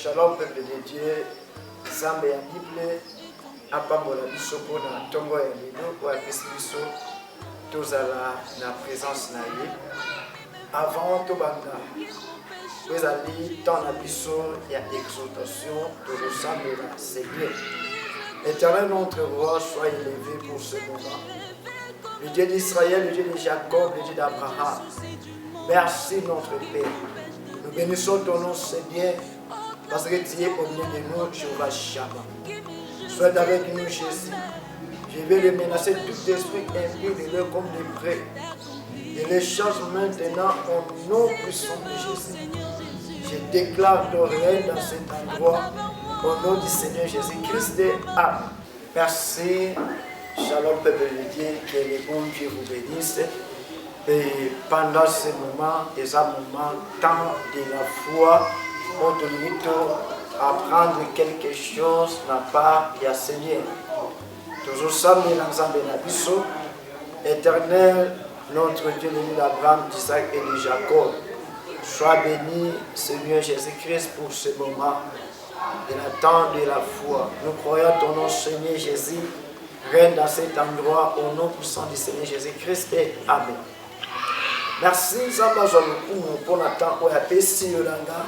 Shalom peuple de Dieu, Zambe ya Bible, apambola biso pona tongo ya lelo po apesi biso tozala na présence na ye. Avant tobanda, ezali temps na biso ya exaltation, tozosambela Seigneur. Éternel notre roi, sois élevé pour ce moment. Le Dieu d'Israël, le Dieu de Jacob, le Dieu d'Abraham. Merci notre Père. Nous bénissons ton nom Seigneur, parce que tu es au milieu de nous, Jéhovah Shabbat. Sois avec nous Jésus. Je vais les menacer tout esprit impur de leur comme des prêts. Et les change maintenant au nom puissant de Jésus. Je déclare ton règne dans cet endroit au nom du Seigneur Jésus-Christ. Amen. Merci. Shalom peuple de Dieu, que le bon Dieu vous bénisse. Et pendant ce moment, et ce moment, temps de la foi, on te limite à apprendre quelque chose n'a pas de Seigneur. Toujours ça, mais l'ensemble de la biso, éternel, notre Dieu, le Dieu d'Abraham, d'Isaac et de Jacob. Sois béni, Seigneur Jésus-Christ, pour ce moment de la temps de la foi. Nous croyons ton nom, Seigneur Jésus, règne dans cet endroit au nom puissant du Seigneur Jésus-Christ. Amen. Merci, Zamba Zolukumu, pour la temps où il y a Pessi Yolanda,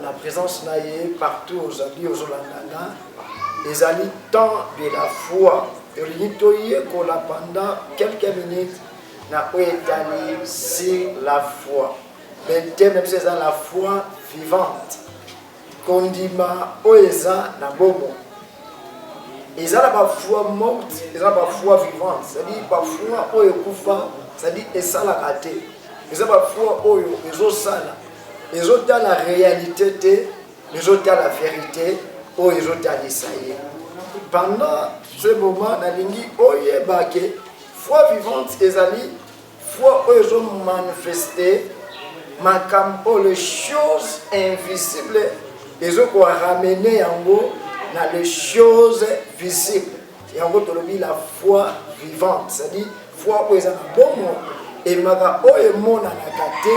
la présence naïe partout aux amis, aux Olandanga, les alliés temps de la foi. Et l'unitoye qu'on a pendant quelques minutes, n'a pas étalé sur la foi. Mais le thème, c'est la foi vivante. Qu'on dit, ma oeza na bobo. Ils ont la foi morte, ils ont la foi vivante. C'est-à-dire, parfois, oyo kufa. C'est-à-dire, et ça la raté. Ils ont parfois, ils ont ça là. Ils ont dans la réalité, ils ont dans la vérité, ils ont dans l'Israël. Pendant ce moment, dans l'ingi, oye baké, foi vivante, ils ont foi, ils ont manifesté, makampo, les choses invisibles, ils ont ramené en haut dans les choses visibles. Et en gros, la foi vivante, c'est-à-dire, foi où ils ont un bon mot, et maga oye mona nakate,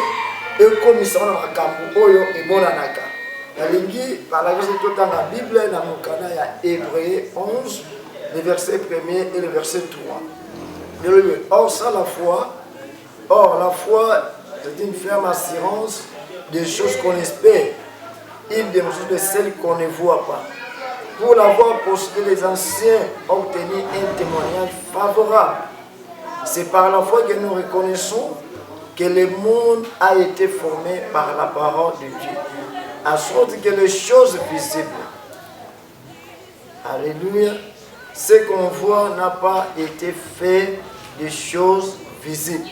et comme ils sont dans la kambu oyo et mona naka. La lingi, par la grâce de tout dans la Bible, dans mon canal, il y a Hébreux 11, le verset 1er et le verset 3. Or, ça la foi, c'est une ferme assurance des choses qu'on espère, une des choses de celles qu'on ne voit pas. Pour l'avoir possédé, les anciens ont obtenu un témoignage favorable. C'est par la foi que nous reconnaissons que le monde a été formé par la parole de Dieu, à sorte que les choses visibles, alléluia, ce qu'on voit n'a pas été fait des choses visibles.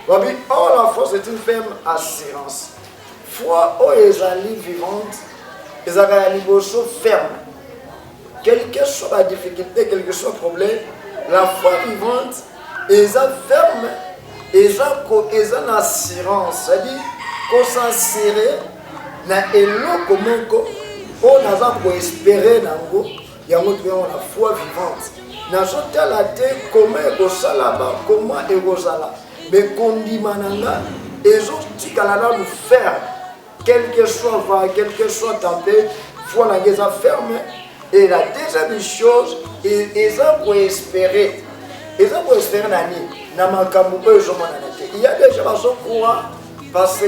Or, la foi, c'est une ferme assurance. Foi, les alliés vivantes, les alliés fermes. Quelle que soit la difficulté, quel que soit le problème, la foi vivante, ils ont ferme, ils ont une assurance. C'est-à-dire qu'on s'en serre, on a espéré, il y a la foi vivante. Nous avons la tête, comment ils vont mais qu'on dit mananga, ils ont dit qu'elle a nous faire, quel que soit va, quel que soit tempête, foi la guerre ferme. Et la deuxième chose, ils ont espéré. Ils ont espéré il y a des gens qui sont courants parce que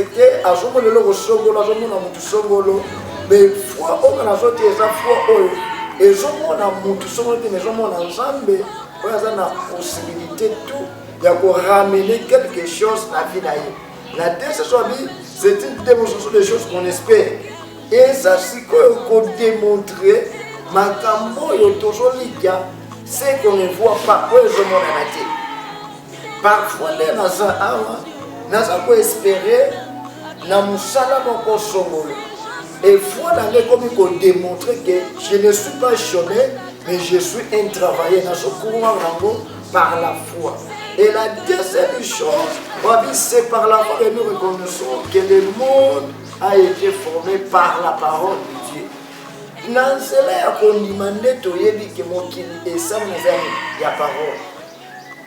mais foi on a sauté eza foi et je m'en mutu songolo mais je m'en ensemble on a la possibilité tout de ramener quelque chose à la vie naïe. La deuxième chose, c'est une démonstration des choses qu'on espère. Et ça c'est qu'on démontrer makambo yo toujours liga c'est qu'on ne voit pas où je m'en ai. Parfois les naza ko espérer na musala moko songolo et foi dans les comme qu'on démontrer que je ne suis pas chômeur mais je suis un travailleur dans ce courant par la foi. Et la deuxième chose, c'est par la foi que nous reconnaissons que le monde a été formé par la parole de Dieu. Dans cela, on demande que la parole.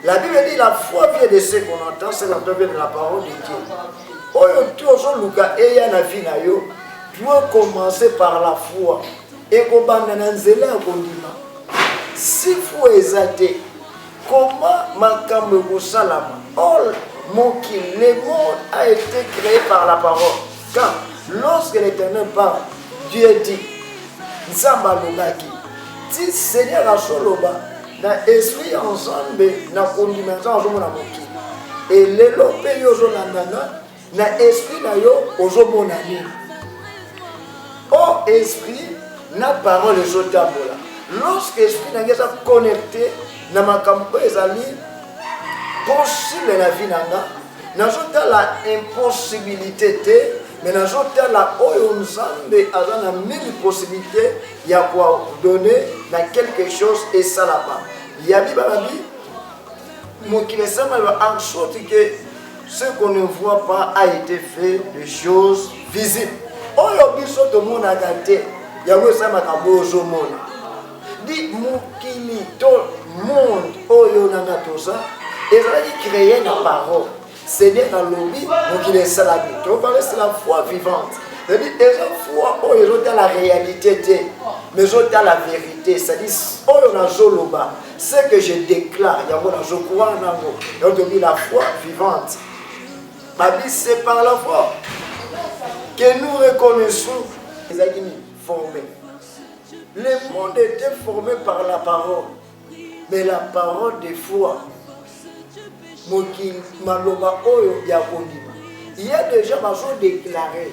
La Bible dit la foi vient de ce qu'on entend, c'est la foi vient de la parole de Dieu. doit commencer par la foi. Et comment nanzela kondima. Si foi ezate, comment makambo kosalama? All mokil, le monde a été créé par la parole. Quand lorsque l'Éternel parle, Dieu dit, Nzamba lobaki, dit Seigneur a soloba, na esprit ensemble, na kondimation ensemble na mokil. Et le lope yo zolandana, na esprit na yo ozo monani. Oh esprit, na parole ezotambola. Lorsque l'esprit n'a pas connecté, na makambo ezali possible la vie nanga, n'ajouta la impossibilité, mais n'ajouta la oyo nzambe azana mille possibilités, il y a quoi donner dans quelque chose et ça là-bas. Yabi babi, mon qui en sorte que ce qu'on ne voit pas a été fait de choses visibles. Oyo biso to mona gate, yawe sama kabo zo mona. Di mokili to monde oyo nanga toza ezali créé na parole. Seigneur na lobi mokili salabi. To parler c'est la foi vivante. C'est-à-dire eza foi oyo dans la réalité mais dans la vérité, c'est-à-dire oyo na zoloba, ce que je déclare, yango na je crois nango. Donc la foi vivante. Babi c'est par la foi que nous reconnaissons les animaux formés. Le monde était formé par la parole, mais la parole des foi, il y a déjà des gens déclarés,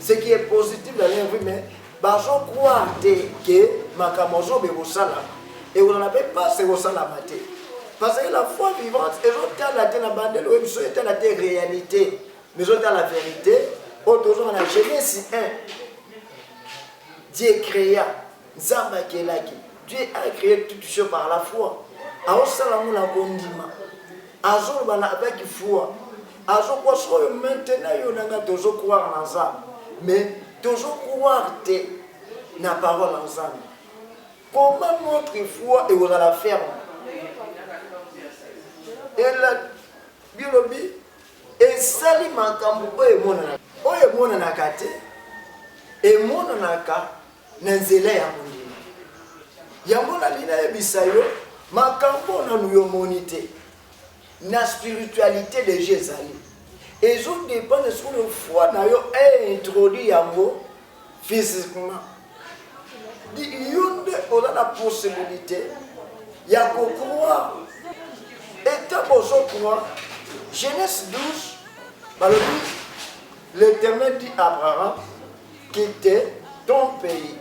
ce qui est positif dans leur vie, mais ils croient que Makamozo est au salam. Et on n'avait pas ce salam. Parce que la foi vivante, ils ont la réalité, mais ils ont la vérité. Autour de la Genèse 1, Dieu créa, Zamba Kelaki. Dieu a créé toutes choses par la foi. Alors, ça, la gondima. Azor avec foi. Azor quoi soit maintenant, il y a toujours croire en ça. Mais toujours croire na parole en ça. Comment notre foi est à la ferme? Et la biologie est sali makambo et mon oyo mona nakate et mona naka nzela ya mondima yango na lina yebisa yo makambo na nuyo monite na spiritualité de Jésus et zo dépend de ce que foi na yo est introduit yango physiquement di yonde on a la possibilité ya ko croire et ta bozo croire Genèse 12 balobi l'Éternel dit à Abraham, quitte ton pays.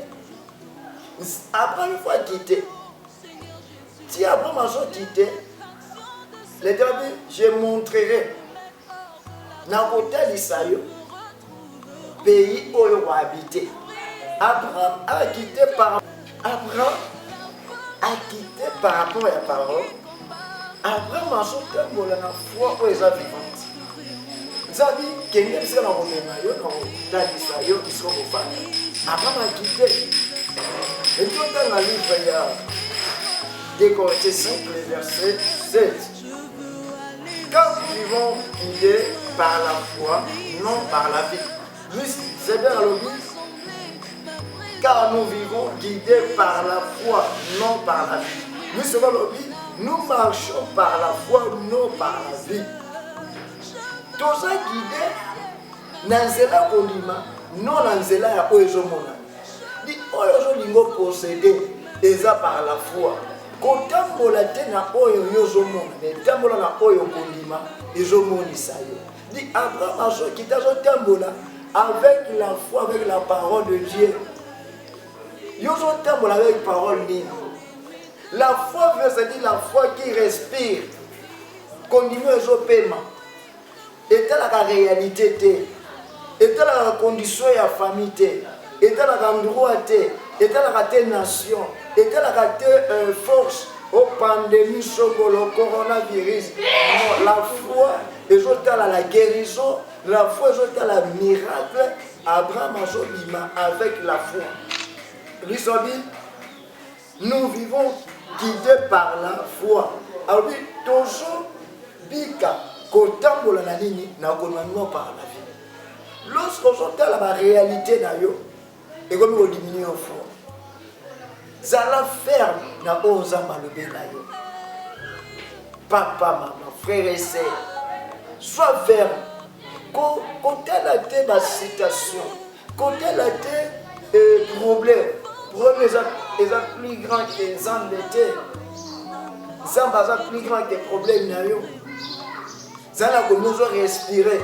Abraham, une fois quitté, si Abraham a quitté, l'Éternel dit, je montrerai dans le côté d'Isaïe, pays où il va habiter. Abraham a quitté par rapport à la parole. Abraham a sauté pour la foi où il est vivant. Zabi, quelqu'un qui est dans le monde, qui sont au fan. Abraham a quitté. Et tout dans le livre, il y a des Corinthiens 5, le verset 7. Quand nous vivons guidés par la foi, non par la vie. Lui, c'est bien le but. Car nous vivons guidés par la foi, non par la vie. Lui, c'est bien le but. Nous marchons par la foi, non par la vie. Toza guidé nanzela kolima non nanzela ya oyo mona di oyo lingo posséder eza par la foi kotambola te na oyo yozo mona mais tambola na oyo kolima ezomonisa yo di Abraham azo kitazo tambola avec la foi avec la parole de Dieu yozo tambola avec la parole nini la foi veut dire la foi qui respire continue ezopema etalaka réalité te etalaka condition ya famille te etalaka droit te etalaka te nation etalaka te force au pandémie sokolo coronavirus non, la foi ezotala la guérison la foi ezotala la miracle Abraham azobima avec la foi lui dit nous vivons guidés par la foi alors lui toujours bika kotambola na nini na konwa non par la vie lorsqu'on entend la réalité et comme on diminue au fond, ça la ferme na ozamba le benayo. Papa, maman, frère et sœur, sois ferme. Quand elle a été ma citation, quand elle a été problème est plus grand que les hommes d'été. Zamba est plus grand que les problèmes nayo. Zala que nous avons respiré.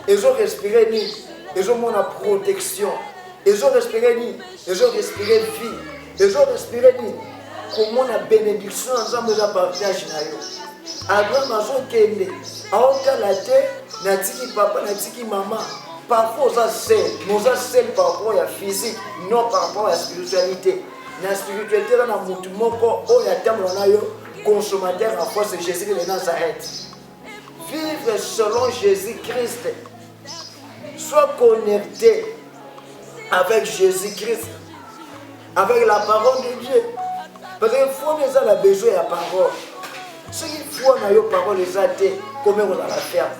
Ils ont respiré ni. Ils ont mon protection. Ils ont respiré ni. Ils ont respiré vie. Ils ont respiré ni. Comment la bénédiction ensemble de partage nayo. Abraham a son kende. A aucun la terre. Natiki papa, natiki maman. Parfois, on a seul par rapport à la physique, non par rapport à la spiritualité. La spiritualité, on a mutu moko, on a terme, on a consommateur en force de Jésus de Nazareth. Vivre selon Jésus-Christ. Sois connecté avec Jésus-Christ, avec la parole de Dieu. Parce qu'il faut que nous ayons besoin de la parole. Ce qu'il faut, nous avons la parole, les athées, comment on va la faire.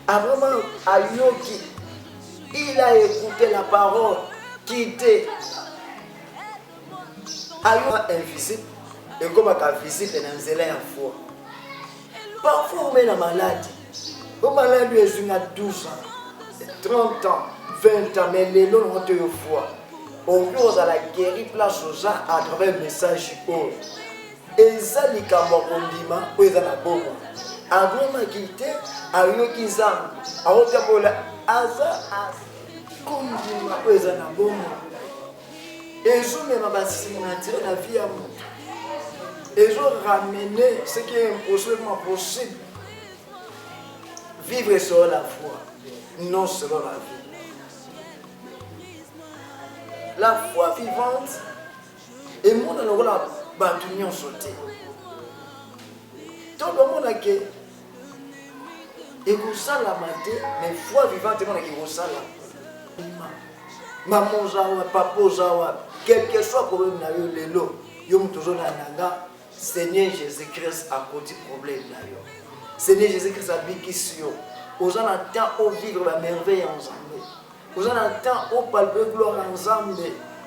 Abraham Ayoki, il a écouté la parole qui était invisible et comme invisible dans la foi. Parfois on est malade. Le malade lui est à 12 ans, 30 ans, 20 ans, mais les noms ont été foi. On peut la guérir place aux gens à travers le message haut. Et ça, les camarades, ils ont la bombe. Abraham qui était Ayoki Zam, a Otabola, Aza, Kondima, ils ont la bombe. Et ils ont même assimilé la vie à moi. Ils ont ramené ce qui est impossiblement possible. Vivre selon la foi, non selon la vie. La foi vivante, et moi, on a la bâtonnière sauté. Tout le monde a que et vous savez la maté, mais foi vivante, on a qui vous savez la maman zawa, papa zawa, quel que soit le problème na yo lelo, yo toujours na nanga, Seigneur Jésus-Christ a côté problème na yo. Seigneur Jésus-Christ a bikisio. Aux en temps au vivre la merveille ensemble. Aux en temps au palper gloire ensemble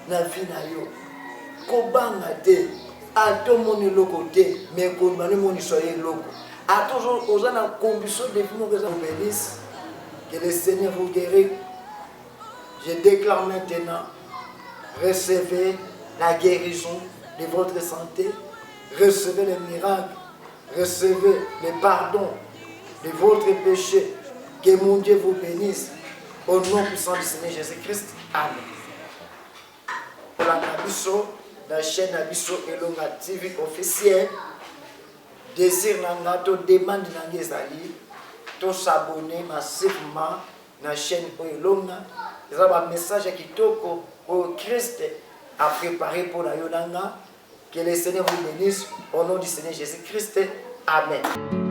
na vie na yo. Kobanga te, a tout mon côté, mais qu'on m'a mon soyez loco. A toujours aux en condition de vous que ça vous bénisse, que le Seigneur vous guérisse. Je déclare maintenant, recevez la guérison de votre santé, recevez les miracles, recevez le pardon de votre péché. Que mon Dieu vous bénisse. Au nom puissant du Seigneur Jésus-Christ. Amen. La chaîne Abisso Elonga TV officielle. Désir Nangato demande Nangezali. To s'abonner massivement à la chaîne Elonga. C'est un message qui toko au Christ a préparé pour la Yonanga. Que le Seigneur vous bénisse au nom du Seigneur Jésus-Christ. Amen.